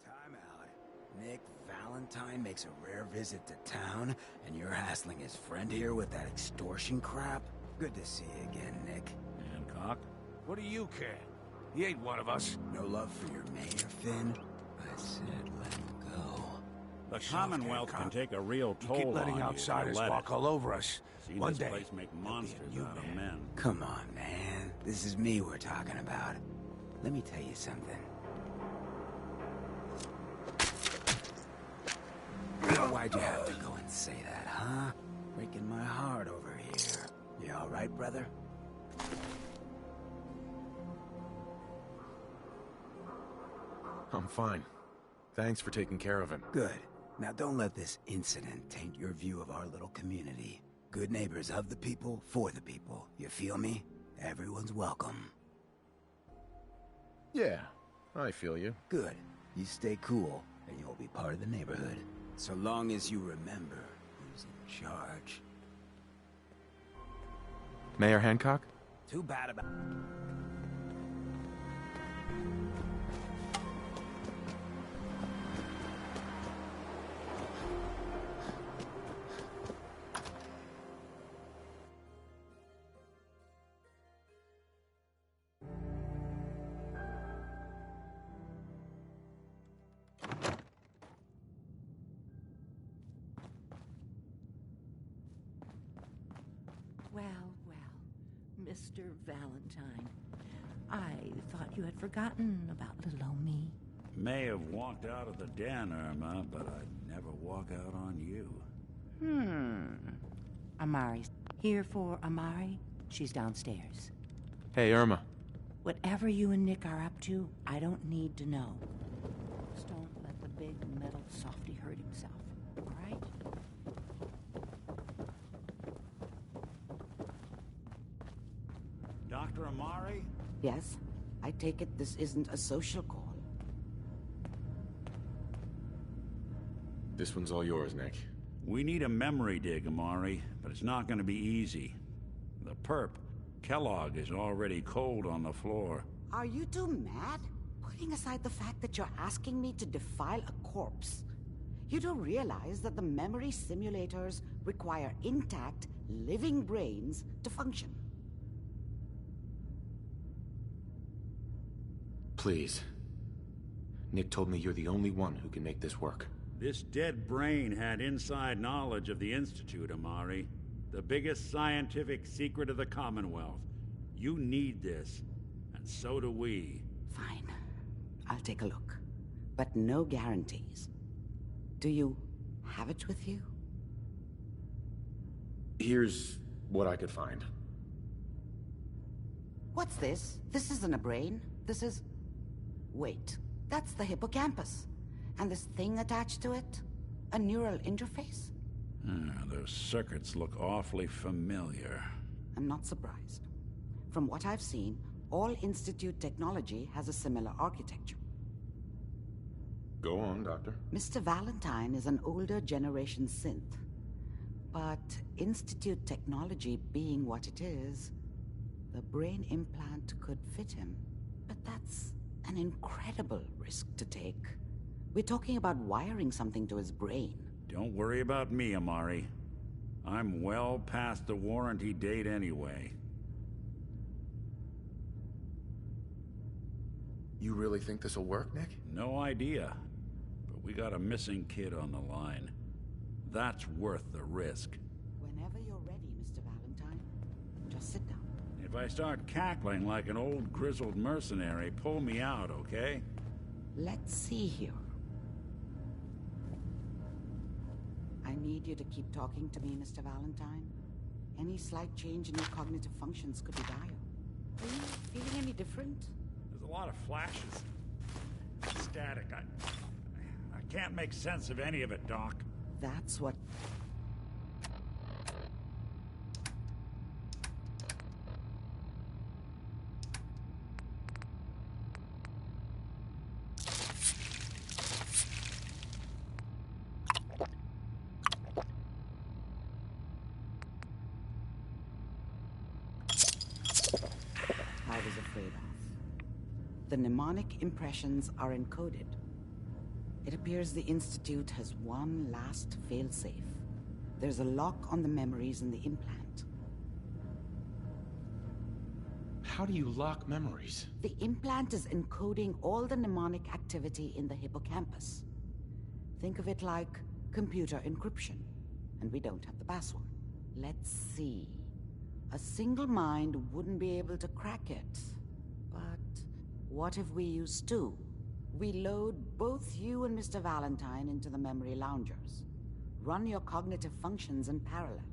time out. Nick Valentine makes a rare visit to town, and you're hassling his friend here with that extortion crap? Good to see you again, Nick. Hancock? What do you care? He ain't one of us. No love for your mayor, Finn? I said let him go. The Commonwealth can take a real toll keep letting on outsiders you. walk all over us. See One this day, place make monsters out of men. Come on, man. This is me we're talking about. Let me tell you something. Why'd you have to go and say that, huh? Breaking my heart over here. You all right, brother? I'm fine. Thanks for taking care of him. Good. Now don't let this incident taint your view of our little community. Good neighbors of the people, for the people. You feel me? Everyone's welcome. Yeah, I feel you. Good. You stay cool, and you'll be part of the neighborhood. So long as you remember who's in charge. Mayor Hancock? Too bad about... Mr. Valentine. I thought you had forgotten about little old me. May have walked out of the den, Irma, but I'd never walk out on you. Amari's here for Amari. She's downstairs. Hey, Irma. Whatever you and Nick are up to, I don't need to know. Just don't let the big metal softy hurt himself, all right? Dr. Amari? Yes? I take it this isn't a social call. This one's all yours, Nick. We need a memory dig, Amari, but it's not going to be easy. The perp, Kellogg, is already cold on the floor. Are you two mad? Putting aside the fact that you're asking me to defile a corpse, you do realize that the memory simulators require intact, living brains to function. Please. Nick told me you're the only one who can make this work. This dead brain had inside knowledge of the Institute, Amari. The biggest scientific secret of the Commonwealth. You need this, and so do we. Fine. I'll take a look. But no guarantees. Do you have it with you? Here's what I could find. What's this? This isn't a brain. This is... Wait. That's the hippocampus. And this thing attached to it? A neural interface? Those circuits look awfully familiar. I'm not surprised. From what I've seen, all Institute technology has a similar architecture. Go on, Doctor. Mr. Valentine is an older generation synth. But Institute technology being what it is, the brain implant could fit him. But that's an incredible risk to take. We're talking about wiring something to his brain. Don't worry about me, Amari. I'm well past the warranty date anyway. You really think this'll work, Nick? No idea. But we got a missing kid on the line. That's worth the risk. Whenever you're ready, Mr. Valentine, just sit down. If I start cackling like an old grizzled mercenary, pull me out, okay? Let's see here. I need you to keep talking to me, Mr. Valentine. Any slight change in your cognitive functions could be dire. Are you feeling any different? There's a lot of flashes. Static. I can't make sense of any of it, Doc. That's what... I was afraid of. The mnemonic impressions are encoded. It appears the Institute has one last failsafe. There's a lock on the memories in the implant. How do you lock memories? The implant is encoding all the mnemonic activity in the hippocampus. Think of it like computer encryption. And we don't have the password. Let's see. A single mind wouldn't be able to crack it. But what if we use two? We load both you and Mr. Valentine into the memory loungers. Run your cognitive functions in parallel.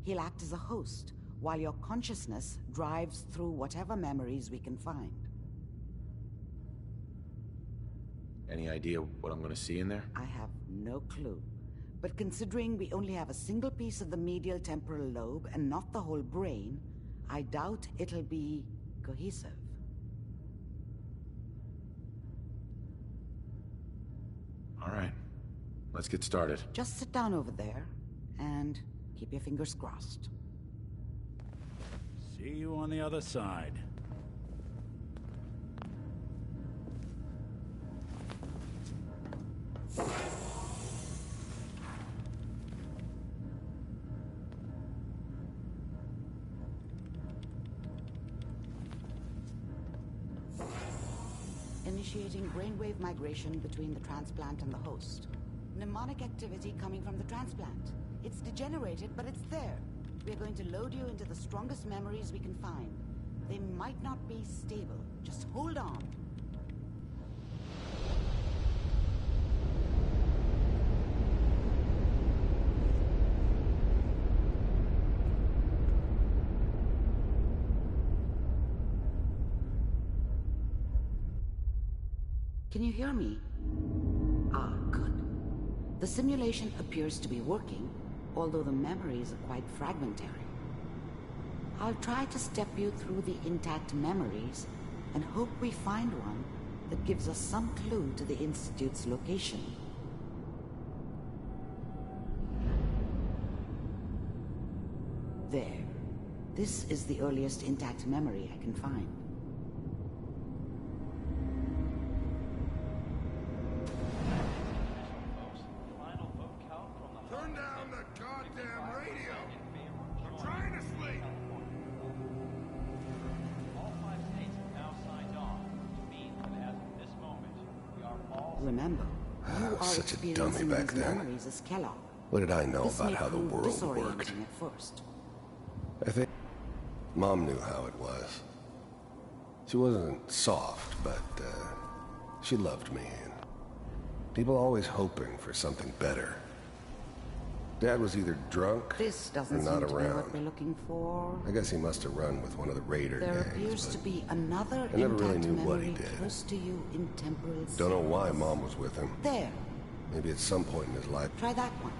He'll act as a host, while your consciousness drives through whatever memories we can find. Any idea what I'm gonna see in there? I have no clue. But considering we only have a single piece of the medial temporal lobe and not the whole brain, I doubt it'll be cohesive. All right. Let's get started. Just sit down over there and keep your fingers crossed. See you on the other side. Initiating brainwave migration between the transplant and the host. Mnemonic activity coming from the transplant. It's degenerated, but it's there. We're going to load you into the strongest memories we can find. They might not be stable. Just hold on. Can you hear me? Ah, good. The simulation appears to be working, although the memories are quite fragmentary. I'll try to step you through the intact memories and hope we find one that gives us some clue to the Institute's location. There. This is the earliest intact memory I can find. Turn down the goddamn radio! I'm trying to sleep! All 5 states have now signed on, which means that as of this moment, we are all... Remember, You are Such a dummy experiencing back these then. memories as Kellogg. What did I know This about may how the prove world disorienting worked? at first. I think Mom knew how it was. She wasn't soft, but she loved me. And people always hoping for something better. Dad was either drunk This or doesn't not seem to be around. what we're looking for. I guess he must have run with one of the Raider There gangs. appears to be another I never really intact knew what he memory did. close to you in temporal Don't know why sequence. Mom was with him. There. Maybe at some point in his life. Try that one.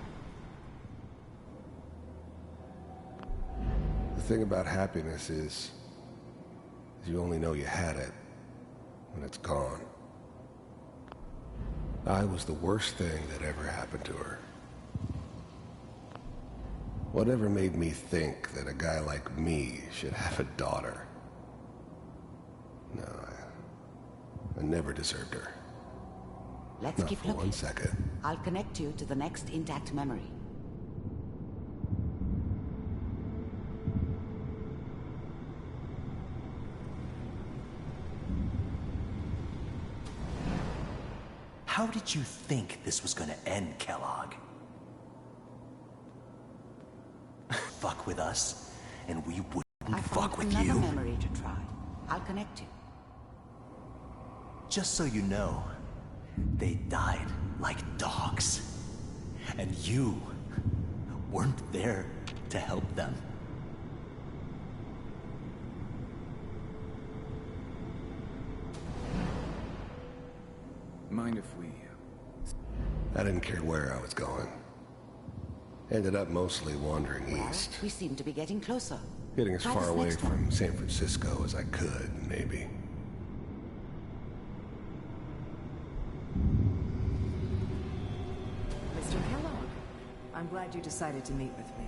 The thing about happiness is you only know you had it when it's gone. I was the worst thing that ever happened to her. Whatever made me think that a guy like me should have a daughter? No, I never deserved her. Let's Not keep for looking. 1 second. I'll connect you to the next intact memory. How did you think this was gonna end, Kellogg? Fuck with us, and we wouldn't I fuck found with another you. memory to try. I'll connect you. Just so you know, they died like dogs. And you weren't there to help them. Mind if we... I didn't care where I was going. Ended up mostly wandering east. We seem to be getting closer. Getting as Try far this away next one. from San Francisco as I could, maybe. Mr. Kellogg, I'm glad you decided to meet with me.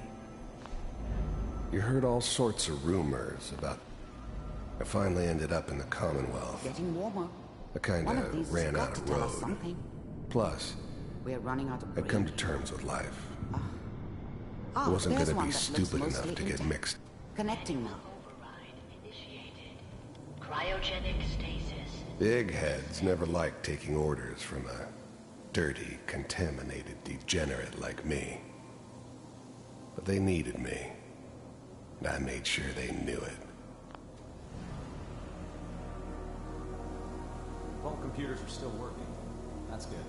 You heard all sorts of rumors about... I finally ended up in the Commonwealth. Getting warmer. I kinda One of these has ran got out to of tell us road. something. Plus, We're running out of I'd brain. come to terms with life. Ah, I wasn't there's gonna one be that looks stupid mostly enough to get intact. mixed. Connecting now. Cryogenic stasis. Big heads never liked taking orders from a dirty, contaminated degenerate like me. But they needed me. And I made sure they knew it. Vault computers are still working. That's good.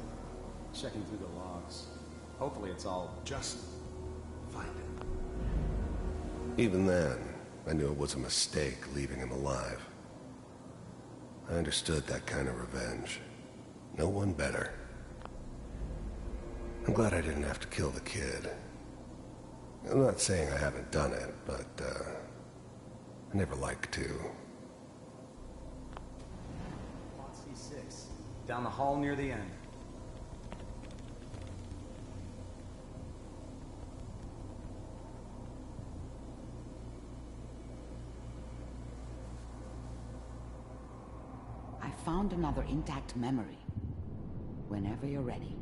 Checking through the logs. Hopefully it's all... Just find him. Even then, I knew it was a mistake leaving him alive. I understood that kind of revenge. No one better. I'm glad I didn't have to kill the kid. I'm not saying I haven't done it, but, I never liked to. Lot C6. Down the hall near the end. I found another intact memory. Whenever you're ready.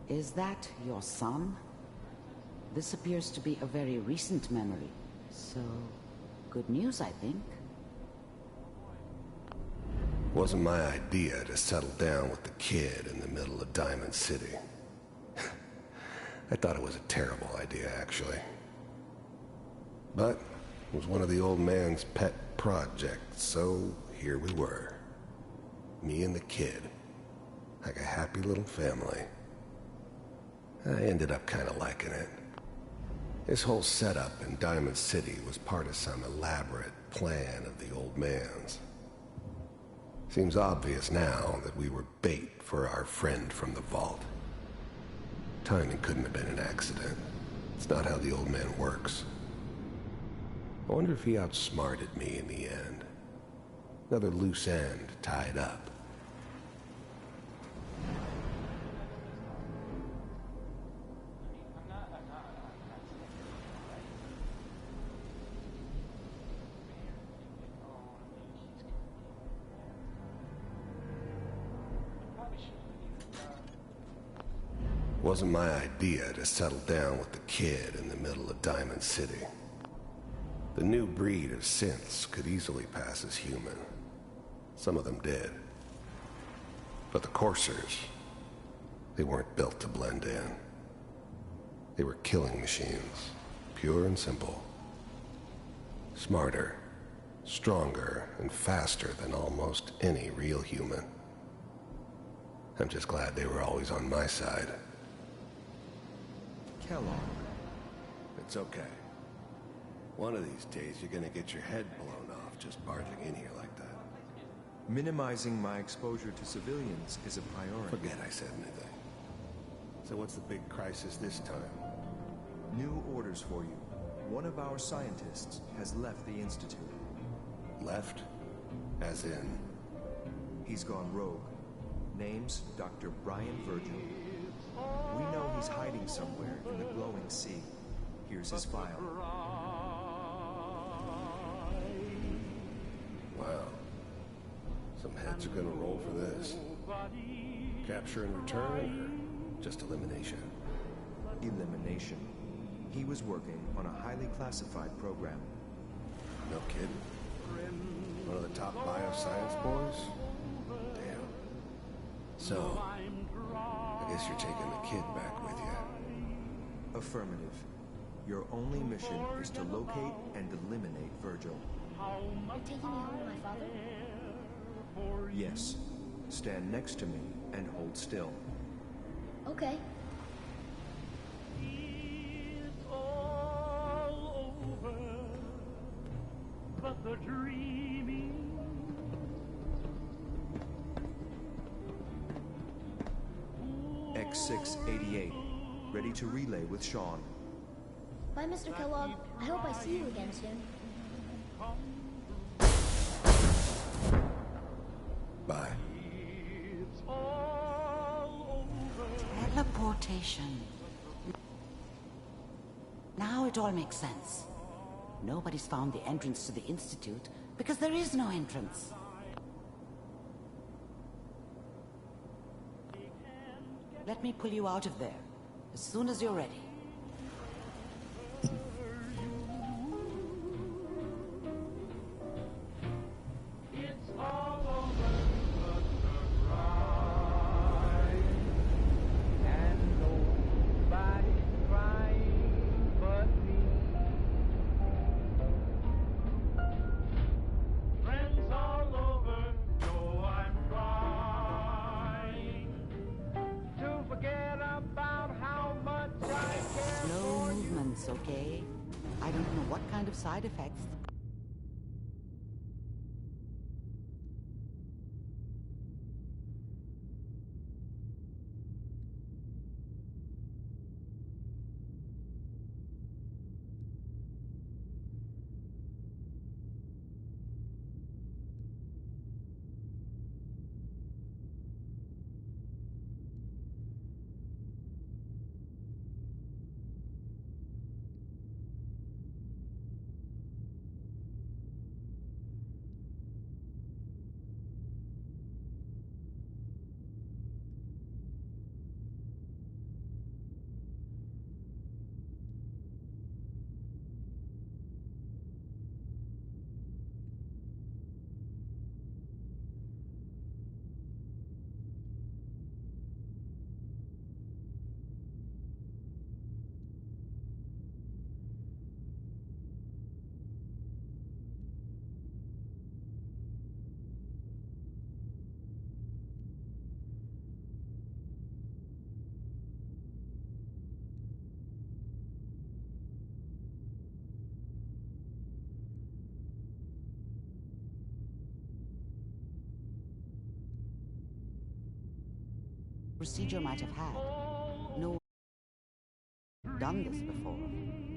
Is that your son? This appears to be a very recent memory. So, good news, I think. Wasn't my idea to settle down with the kid in the middle of Diamond City. I thought it was a terrible idea, actually. But it was one of the old man's pet projects, so here we were. Me and the kid. Like a happy little family. I ended up kind of liking it. This whole setup in Diamond City was part of some elaborate plan of the old man's. Seems obvious now that we were bait for our friend from the vault. Timing couldn't have been an accident. It's not how the old man works. I wonder if he outsmarted me in the end. Another loose end tied up. Wasn't my idea to settle down with the kid in the middle of Diamond City. The new breed of synths could easily pass as human. Some of them did. But the coursers, they weren't built to blend in. They were killing machines, pure and simple. Smarter, stronger, and faster than almost any real human. I'm just glad they were always on my side. Kellogg. It's okay. One of these days, you're gonna get your head blown off just barging in here like that. Minimizing my exposure to civilians is a priority. Forget I said anything. So what's the big crisis this time? New orders for you. One of our scientists has left the Institute. Left? As in? He's gone rogue. Name's Dr. Brian Virgil. We know he's hiding somewhere in the glowing sea. Here's his file. Wow. Some heads are gonna roll for this. Capture and return, or just elimination? Elimination. He was working on a highly classified program. No kidding. One of the top bioscience boys? Damn. So, I guess you're taking the kid back with you. Affirmative. Your only mission is to locate and eliminate Virgil. You're taking me home with my father? Yes. Stand next to me and hold still. Okay. But the dreaming X688, ready to relay with Sean. Bye, Mr. Kellogg. I hope I see you again soon. Bye. Teleportation. Now it all makes sense. Nobody's found the entrance to the Institute because there is no entrance. Let me pull you out of there as soon as you're ready. Okay? I don't know what kind of side effects. Procedure might have had. No one done this before.